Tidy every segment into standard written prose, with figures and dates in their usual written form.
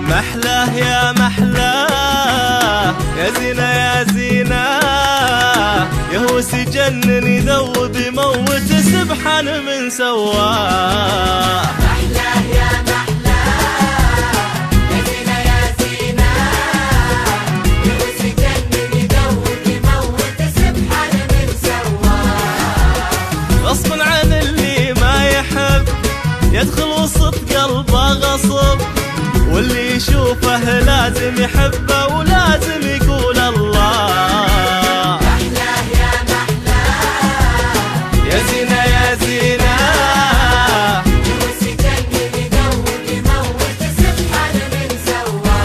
محلاه يا محلاه يا زينة يا زينة، يهوس يجنن يذوب يموت سبحان من سواه. محلاه يا محلاه يا زينة يا زينة، يهوس يجنن يذوب يموت سبحان من سواه. غصب عن اللي ما يحب يدخل وسط قلبه غصب، واللي يشوفه لازم يحبه ولازم يقول الله. محلاه يا محلاه يا زينة يا زينة، يهوس يجنن يذوب يموت سبحان من سواه.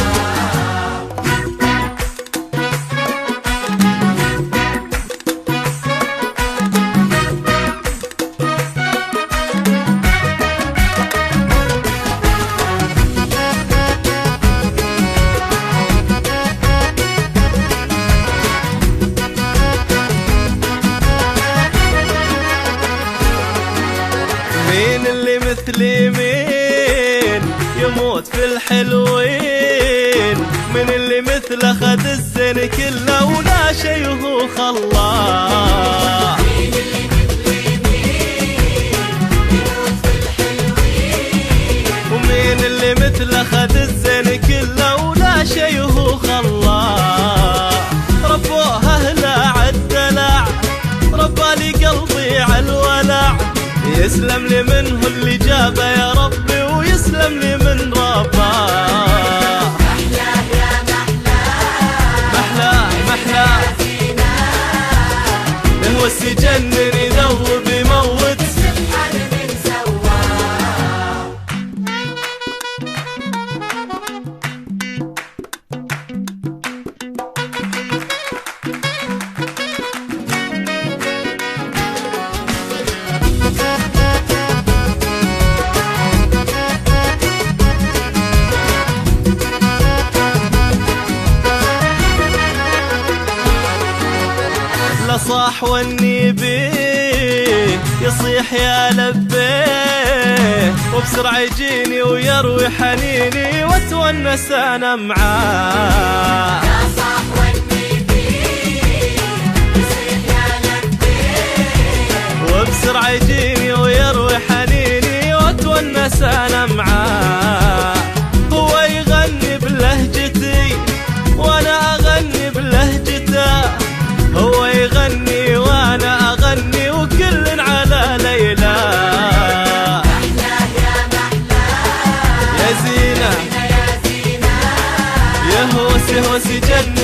مين اللي مثلي مين يموت في الحلوين، من اللي مثله خد الزين كله ولا شي هو خلاه. مين اللي مثلي مين يموت في الحلوين، ومين اللي مثله خد الزين كله ولا شي هو خلاه. ربوها اهله عالدلع، ربالي قلبي عالولع، يسلم لي منه اللي جابه يا ربي ويسلم لي من رباه. محلاه يا محلاه محلاه محلاه يهوس يجنن يذوب يموت سبحان من سواه. صاح والنبي يصيح يا لبيه، وبسرعة يجيني ويروي حنيني واتونس انا معاه. يا صاح والنبي يصيح يا لبيه، وبسرعة يجيني ويروي حنيني واتونس انا معاه. هو يغني بلهجتي وانا اغني بلهجته، هو يغني وانا اغني وكل على ليلى. محلاه يا محلاه يا زينة يا زينة، يهوس يهوس يجنن